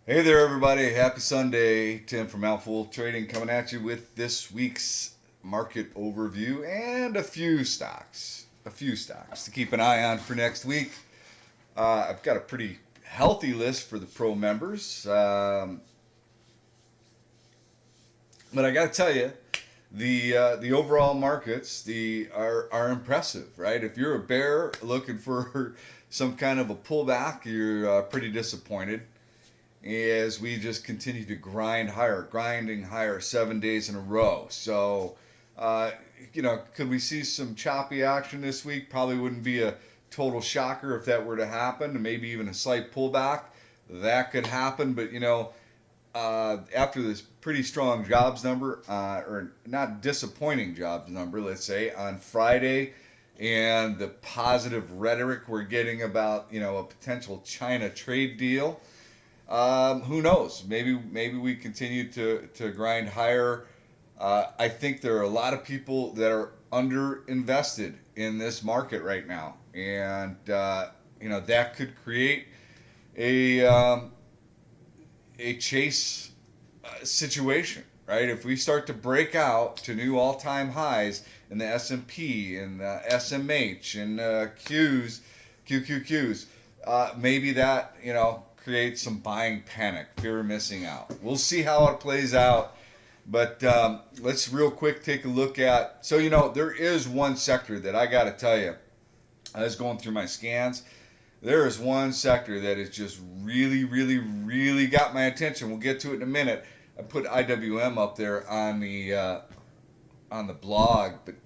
Hey there, everybody. Happy Sunday. Tim from Outfool Trading coming at you with this week's market overview and a few stocks. A few stocks to keep an eye on for next week. I've got a pretty healthy list for the pro members. But I got to tell you, the overall markets are impressive, right? If you're a bear looking for some kind of a pullback, you're pretty disappointed as we just continue to grinding higher 7 days in a row. So, uh, could we see some choppy action this week? Probably wouldn't be a total shocker if that were to happen, maybe even a slight pullback. That could happen, but after this pretty strong jobs number, or not disappointing jobs number, let's say, on Friday, and the positive rhetoric we're getting about, a potential China trade deal, who knows? Maybe we continue to grind higher. I think there are a lot of people that are under invested in this market right now, and that could create a a chase situation, right? If we start to break out to new all-time highs in the S&P and the SMH and QQQs, maybe that creates some buying panic, fear of missing out. We'll see how it plays out. But let's real quick take a look at. So there is one sector that I got to tell you. I was going through my scans. There is one sector that has just really, really, really got my attention. We'll get to it in a minute. I put IWM up there on the blog, but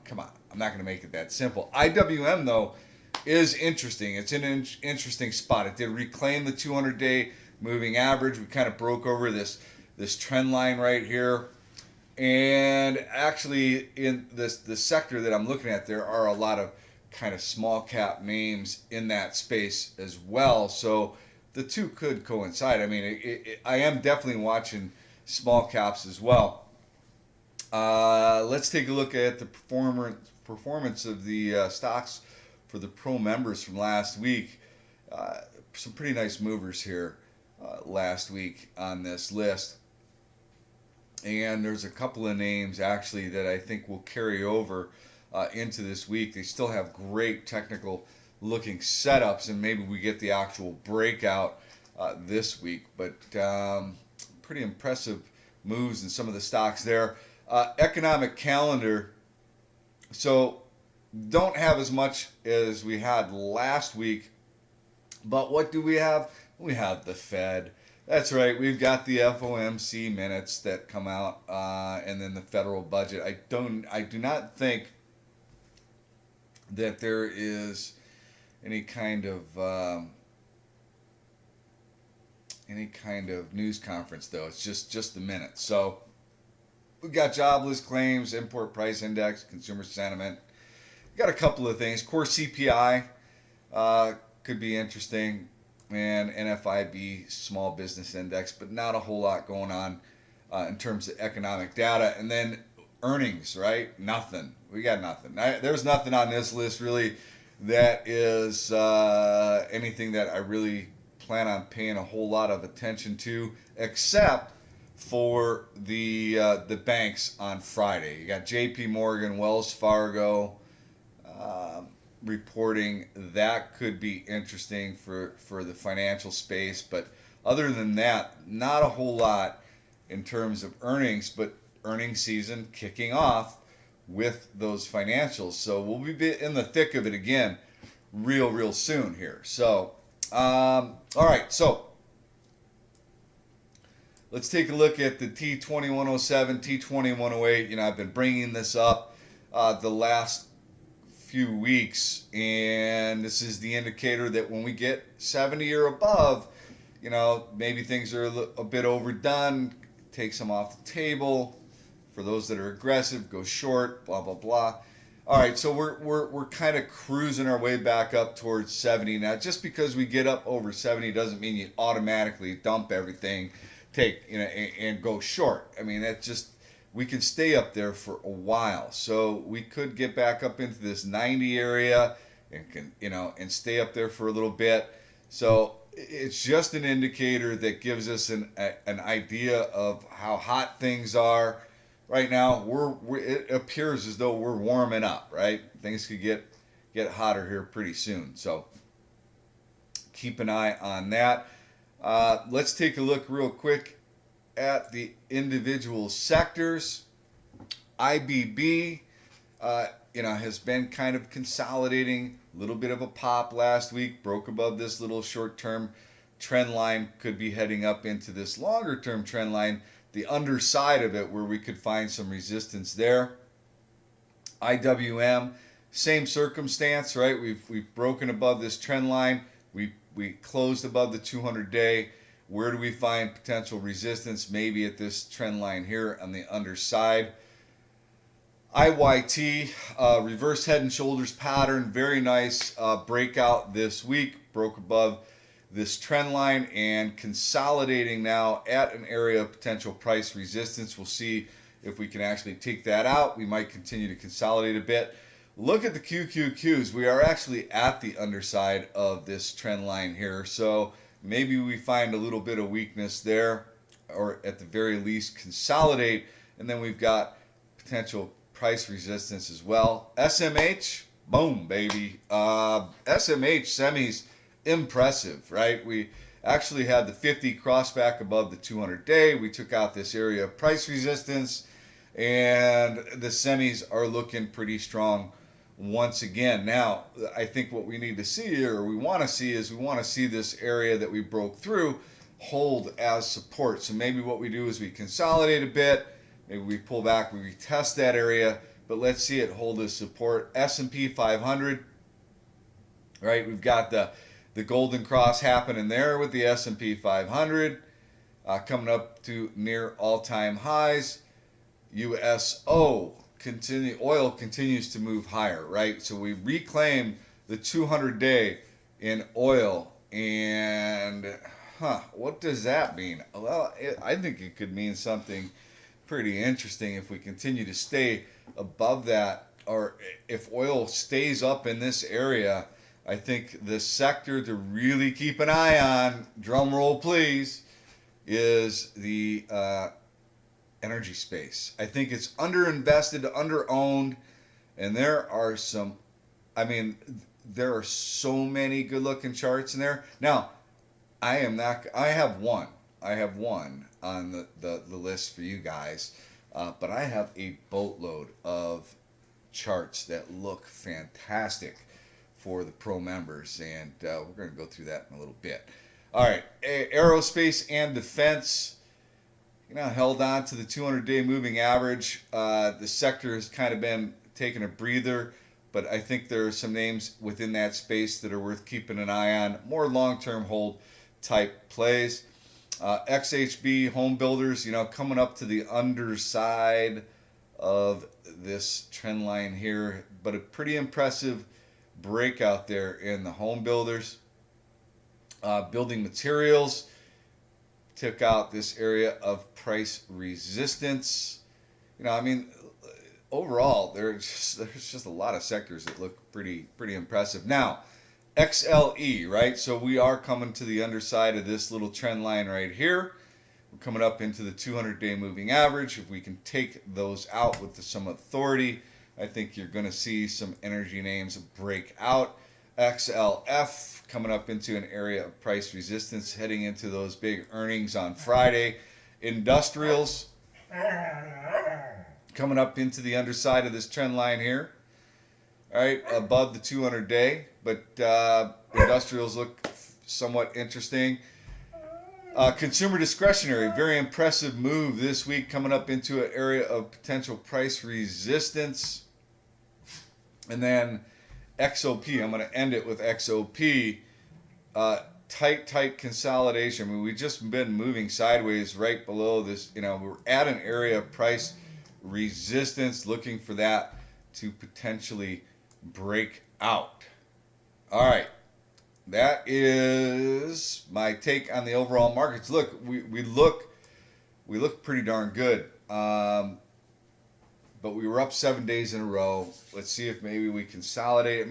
come on, I'm not going to make it that simple. IWM though is interesting. It's in an interesting spot. It did reclaim the 200-day moving average. We kind of broke over this trend line right here. And actually, in this sector that I'm looking at, there are a lot of kind of small cap names in that space as well. So the two could coincide. I mean, I am definitely watching small caps as well. Let's take a look at the performance of the stocks for the pro members from last week. Some pretty nice movers here last week on this list. And there's a couple of names actually that I think will carry over into this week. They still have great technical looking setups, and maybe we get the actual breakout this week. But pretty impressive moves in some of the stocks there. Economic calendar. So don't have as much as we had last week. But what do we have? We have the Fed. That's right. We've got the FOMC minutes that come out, and then the federal budget. I do not think that there is any kind of news conference though. It's just the minutes. So we got jobless claims, import price index, consumer sentiment. We got a couple of things. Core CPI could be interesting, and NFIB small business index, but not a whole lot going on in terms of economic data. And then earnings, right? Nothing. We got nothing. There's nothing on this list really that is anything that I really plan on paying a whole lot of attention to, except for the banks on Friday. You got J.P. Morgan, Wells Fargo reporting. That could be interesting for the financial space, but other than that, not a whole lot in terms of earnings. But earnings season kicking off with those financials, so we'll be in the thick of it again real soon here. So all right, so let's take a look at the T2107, T2108. I've been bringing this up the last few weeks, and this is the indicator that when we get 70 or above, maybe things are a bit overdone. Take some off the table. For those that are aggressive, go short, blah blah blah. All right, so we're kind of cruising our way back up towards 70 now. Just because we get up over 70 doesn't mean you automatically dump everything, and go short. I mean, that's just, we can stay up there for a while. So we could get back up into this 90 area and and stay up there for a little bit. So it's just an indicator that gives us an idea of how hot things are right now. It appears as though we're warming up, right? Things could get hotter here pretty soon. So keep an eye on that. Let's take a look real quick at the individual sectors. IBB, has been kind of consolidating. A little bit of a pop last week, broke above this little short-term trend line, could be heading up into this longer-term trend line, the underside of it where we could find some resistance there. IWM, same circumstance, right? We've broken above this trend line. We closed above the 200-day. Where do we find potential resistance? Maybe at this trend line here on the underside. IYT, reverse head and shoulders pattern, very nice breakout this week, broke above this trend line and consolidating now at an area of potential price resistance. We'll see if we can actually take that out. We might continue to consolidate a bit. Look at the QQQs. We are actually at the underside of this trend line here, so maybe we find a little bit of weakness there, or at the very least consolidate, and then we've got potential price resistance as well. SMH, boom, baby. SMH semis, impressive, right? We actually had the 50 cross back above the 200-day. We took out this area of price resistance, and the semis are looking pretty strong once again. Now, I think what we need to see here, or we want to see, is we want to see this area that we broke through hold as support. So maybe what we do is we consolidate a bit. Maybe we pull back, we retest that area, but let's see it hold as support. S&P 500, right? We've got the golden cross happening there with the S&P 500 coming up to near all-time highs. USO, oil continues to move higher, right? So we reclaim the 200-day in oil, and what does that mean? Well, I think it could mean something pretty interesting if we continue to stay above that, or if oil stays up in this area. I think the sector to really keep an eye on, drum roll please, is the energy space. I think it's underinvested, underowned, and there are so many good looking charts in there. Now, I have one on the list for you guys, but I have a boatload of charts that look fantastic for the pro members, and we're going to go through that in a little bit. All right, aerospace and defense, held on to the 200-day moving average. The sector has kind of been taking a breather, but I think there are some names within that space that are worth keeping an eye on, more long-term hold type plays. XHB home builders, coming up to the underside of this trend line here, but a pretty impressive breakout there in the home builders. Building materials took out this area of price resistance. Overall, there's just a lot of sectors that look pretty impressive. Now, XLE, right? So we are coming to the underside of this little trend line right here. We're coming up into the 200-day moving average. If we can take those out with some authority, I think you're going to see some energy names break out. XLF coming up into an area of price resistance, heading into those big earnings on Friday. Industrials coming up into the underside of this trend line here. All right, above the 200-day, but industrials look somewhat interesting. Consumer discretionary, very impressive move this week, coming up into an area of potential price resistance. And then XOP, I'm going to end it with XOP. Tight consolidation. We've just been moving sideways right below this. We're at an area of price resistance, looking for that to potentially break out. All right, that is my take on the overall markets. Look, we look pretty darn good, but we were up 7 days in a row. Let's see if maybe we consolidate.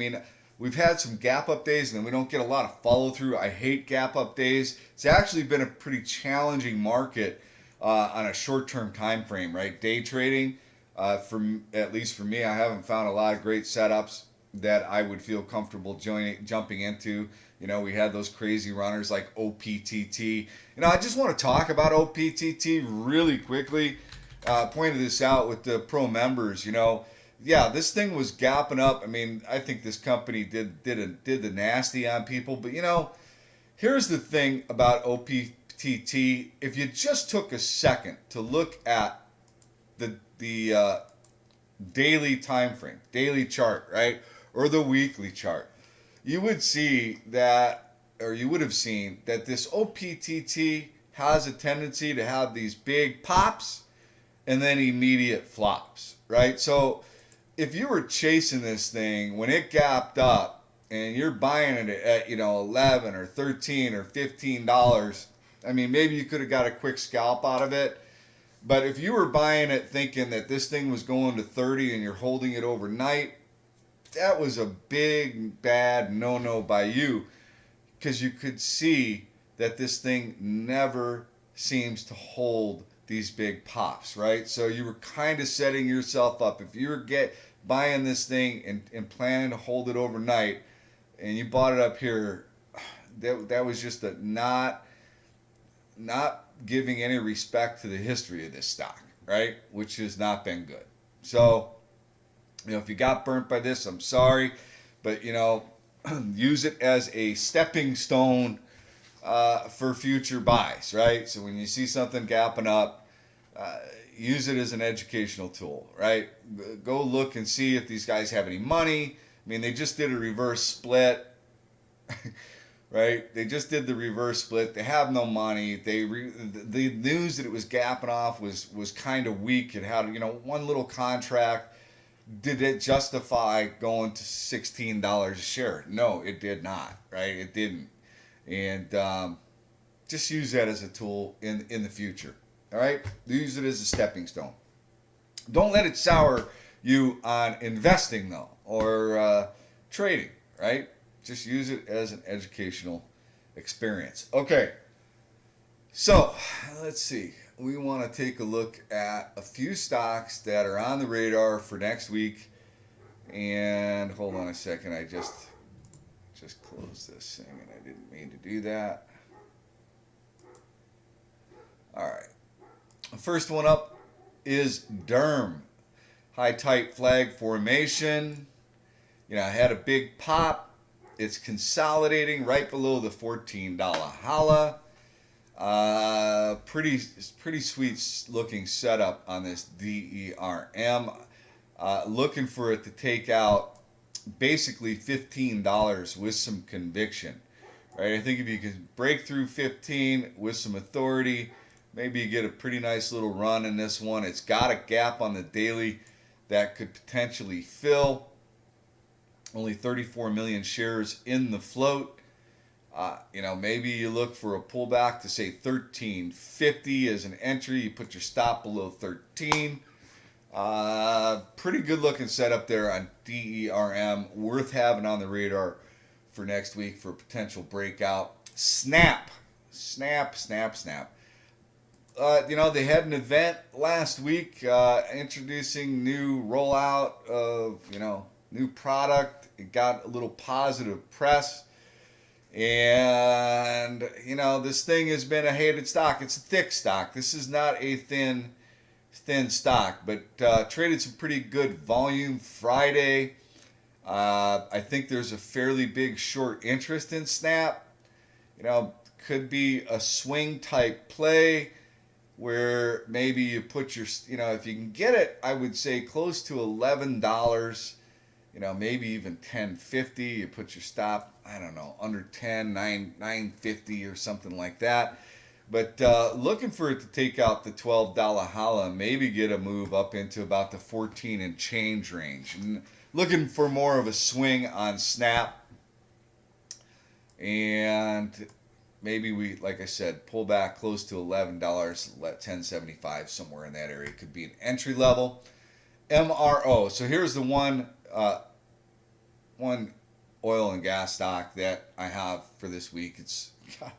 We've had some gap up days, and then we don't get a lot of follow through. I hate gap up days. It's actually been a pretty challenging market on a short term time frame, right? Day trading, at least for me, I haven't found a lot of great setups that I would feel comfortable jumping into. We had those crazy runners like OPTT. I just want to talk about OPTT really quickly. Pointed this out with the pro members. Yeah, this thing was gapping up. I mean, I think this company did the nasty on people. But here's the thing about OPTT. If you just took a second to look at the daily time frame, daily chart, right, or the weekly chart, you would see that, or you would have seen that this OPTT has a tendency to have these big pops and then immediate flops, right? So if you were chasing this thing when it gapped up and you're buying it at 11 or 13 or $15, I mean, maybe you could have got a quick scalp out of it. But if you were buying it thinking that this thing was going to 30 and you're holding it overnight, that was a big bad no by you, because you could see that this thing never seems to hold these big pops, right? So you were kind of setting yourself up. If you were buying this thing and planning to hold it overnight, and you bought it up here, that was just not giving any respect to the history of this stock, right? Which has not been good. So, if you got burnt by this, I'm sorry, but use it as a stepping stone for future buys, right? So when you see something gapping up, use it as an educational tool, right? Go look and see if these guys have any money. I mean, they just did a reverse split, right? They just did the reverse split. They have no money. The news that it was gapping off was kind of weak. It had one little contract. Did it justify going to $16 a share? No, it did not, right? It didn't. And just use that as a tool in the future. All right, use it as a stepping stone. Don't let it sour you on investing though, or trading. Right? Just use it as an educational experience. Okay. So let's see. We want to take a look at a few stocks that are on the radar for next week. And hold on a second. I just closed this thing, and I didn't mean to do that. All right. First one up is DERM. High tight flag formation. I had a big pop. It's consolidating right below the $14 holla. Pretty sweet looking setup on this DERM. Looking for it to take out basically $15 with some conviction. Right? I think if you can break through 15 with some authority, maybe you get a pretty nice little run in this one. It's got a gap on the daily that could potentially fill. Only 34 million shares in the float. Maybe you look for a pullback to say 13.50 as an entry. You put your stop below 13. Pretty good looking setup there on DERM. Worth having on the radar for next week for a potential breakout. Snap. They had an event last week introducing new rollout of, new product. It got a little positive press. And, this thing has been a hated stock. It's a thick stock. This is not a thin stock, but traded some pretty good volume Friday. I think there's a fairly big short interest in Snap. Could be a swing type play where maybe you put your, if you can get it, I would say close to $11, maybe even $10.50. You put your stop, I don't know, under 10, $9.50 or something like that. But looking for it to take out the $12 holla, maybe get a move up into about the 14 and change range. And looking for more of a swing on Snap. And maybe we, like I said, pull back close to $11, let $10.75, somewhere in that area. Could be an entry level. MRO. So here's the one oil and gas stock that I have for this week. I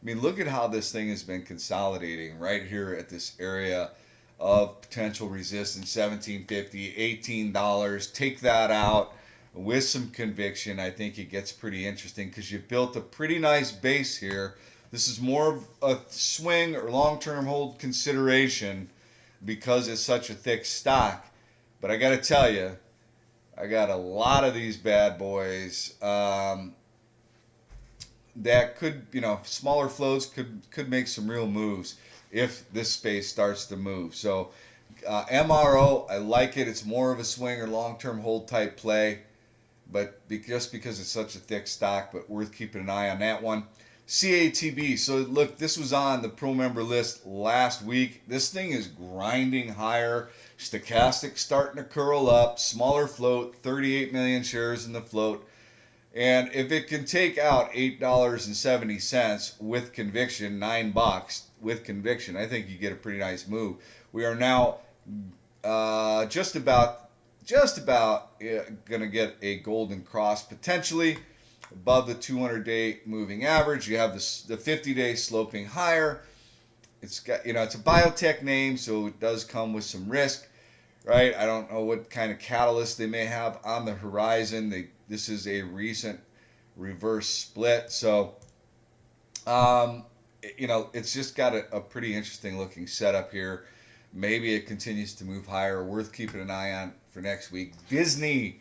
mean, look at how this thing has been consolidating right here at this area of potential resistance, 17.50, $18. Take that out with some conviction. I think it gets pretty interesting because you've built a pretty nice base here. This is more of a swing or long-term hold consideration because it's such a thick stock. But I got to tell you, I got a lot of these bad boys that could, smaller flows could make some real moves if this space starts to move. So MRO, I like it. It's more of a swing or long-term hold type play, but just because it's such a thick stock, but worth keeping an eye on that one. CATB. So look, this was on the pro member list last week. This thing is grinding higher. Stochastic starting to curl up. Smaller float. 38 million shares in the float. And if it can take out $8.70 with conviction, $9 with conviction, I think you get a pretty nice move. We are now just about going to get a golden cross potentially above the 200-day moving average. You have the 50-day sloping higher. It's got, it's a biotech name, so it does come with some risk, right? I don't know what kind of catalyst they may have on the horizon. This is a recent reverse split, so it's just got a pretty interesting looking setup here. Maybe it continues to move higher. Worth keeping an eye on for next week. Disney.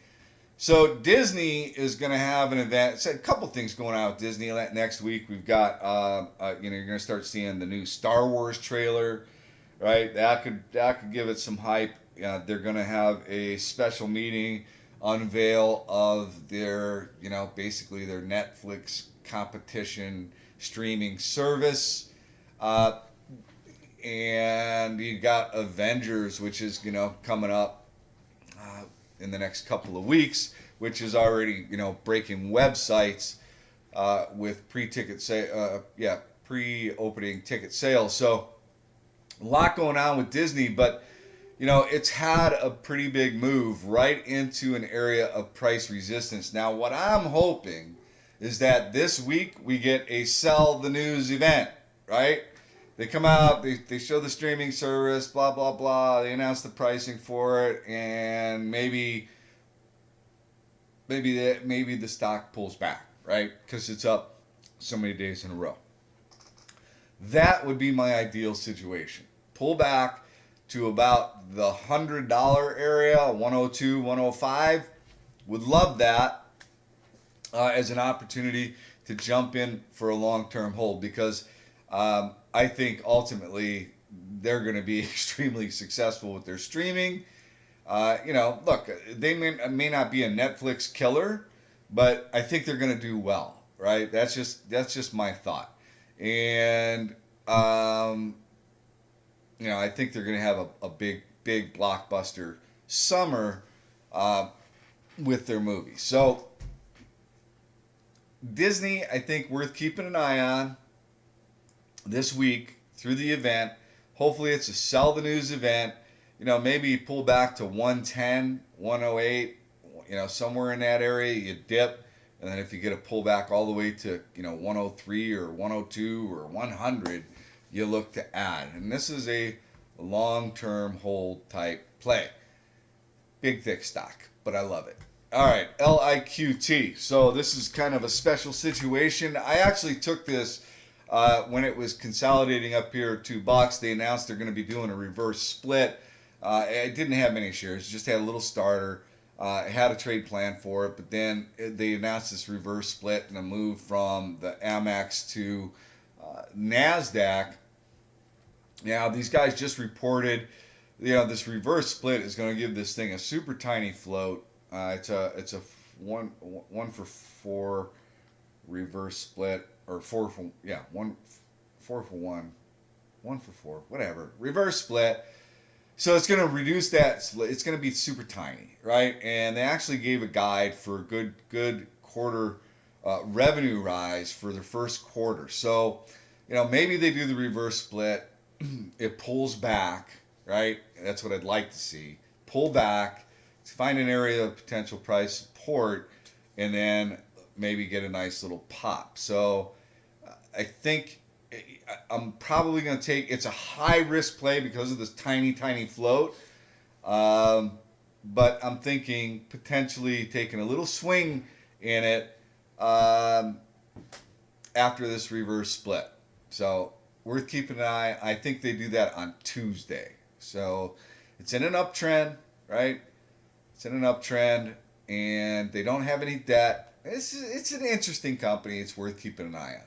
So Disney is going to have an event. It's a couple things going on with Disney next week. We've got, you're going to start seeing the new Star Wars trailer, right? That could give it some hype. They're going to have a special meeting, unveil of their, basically their Netflix competition streaming service. And you got Avengers, which is, coming up in the next couple of weeks, which is already, breaking websites with pre-opening ticket sales. So a lot going on with Disney, but it's had a pretty big move right into an area of price resistance. Now, what I'm hoping is that this week we get a sell the news event, right? They come out, they show the streaming service, blah, blah, blah. They announce the pricing for it, and maybe the stock pulls back, right? Because it's up so many days in a row. That would be my ideal situation. Pull back to about the $100 area, 102, 105. Would love that as an opportunity to jump in for a long-term hold, because I think ultimately they're going to be extremely successful with their streaming. Look, they may not be a Netflix killer, but I think they're going to do well, right? That's just my thought. And I think they're going to have a big blockbuster summer with their movies. So Disney, I think, worth keeping an eye on this week through the event. Hopefully it's a sell the news event. Maybe you pull back to 110, 108, somewhere in that area, you dip. And then if you get a pullback all the way to, 103 or 102 or 100, you look to add. And this is a long-term hold type play. Big, thick stock, but I love it. All right, LIQT. So this is kind of a special situation. I actually took this when it was consolidating up here $2. They announced they're going to be doing a reverse split. It didn't have many shares, just had a little starter. It had a trade plan for it, but then they announced this reverse split and a move from the Amex to NASDAQ. Now, these guys just reported, this reverse split is going to give this thing a super tiny float. It's a one for four reverse split, or four for four, whatever, reverse split. So it's going to reduce that. It's going to be super tiny, right? And they actually gave a guide for a good quarter revenue rise for the first quarter. So, maybe they do the reverse split. It pulls back, right? That's what I'd like to see. Pull back, find an area of potential price support, and then maybe get a nice little pop. So I think I'm probably going to take. It's a high risk play because of this tiny float. Um, but I'm thinking potentially taking a little swing in it after this reverse split. So worth keeping an eye. I think they do that on Tuesday. So it's in an uptrend, right? It's in an uptrend, and they don't have any debt. It's an interesting company. It's worth keeping an eye on.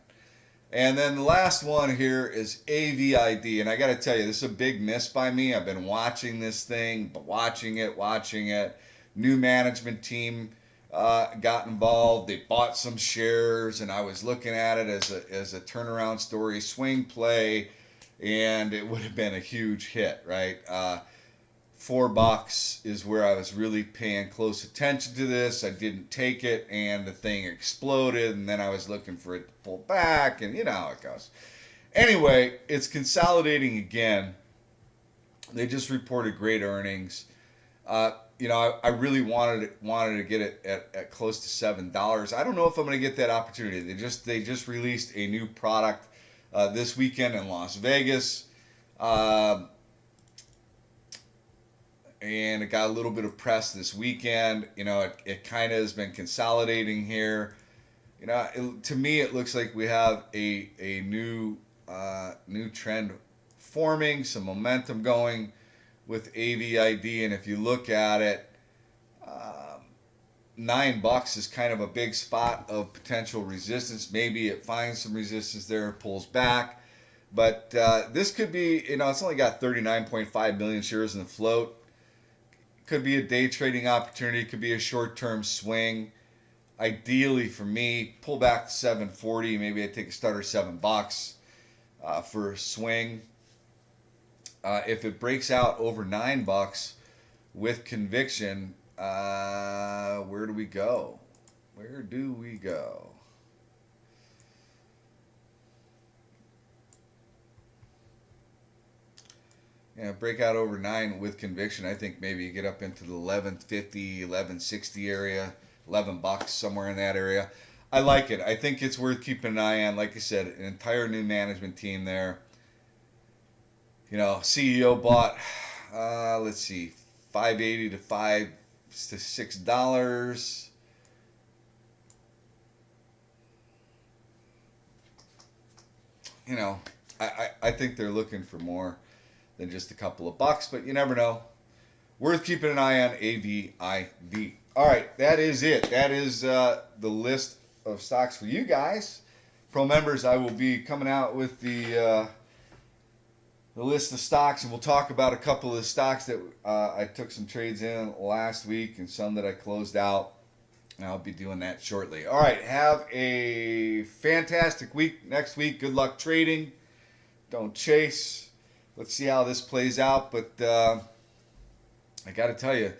And then the last one here is AVID. And I got to tell you, this is a big miss by me. I've been watching this thing, watching it. New management team got involved. They bought some shares, and I was looking at it as a turnaround story, swing play, and it would have been a huge hit, right? $4 is where I was really paying close attention to this. I didn't take it, and the thing exploded, and then I was looking for it to pull back, and you know how it goes. Anyway, it's consolidating again. They just reported great earnings. I really wanted to get it at close to $7. I don't know if I'm going to get that opportunity. They just released a new product this weekend in Las Vegas. And it got a little bit of press this weekend. It kind of has been consolidating here. To me, it looks like we have a new trend forming, some momentum going with AVID. And if you look at it, $9 is kind of a big spot of potential resistance. Maybe it finds some resistance there, pulls back. But this could be, it's only got 39.5 million shares in the float. Could be a day trading opportunity. Could be a short-term swing. Ideally, for me, pull back to 740. Maybe I take a starter $7 for a swing. If it breaks out over $9 with conviction, where do we go? Where do we go? Break out over 9 with conviction. I think maybe you get up into the 1150, 1160 area, $11, somewhere in that area. I like it. I think it's worth keeping an eye on. Like I said, an entire new management team there. CEO bought, let's see, $5.80 to $6. I think they're looking for more than just a couple of bucks, but you never know. Worth keeping an eye on AVID. All right, that is it. That is the list of stocks for you guys. Pro members, I will be coming out with the list of stocks, and we'll talk about a couple of the stocks that I took some trades in last week and some that I closed out. And I'll be doing that shortly. All right, have a fantastic week next week. Good luck trading. Don't chase. Let's see how this plays out, but I got to tell you,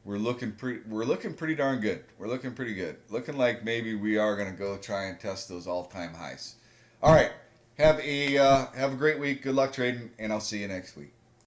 we're looking pretty darn good. We're looking pretty good. Looking like maybe we are going to go try and test those all-time highs. All right, have a great week. Good luck trading, and I'll see you next week.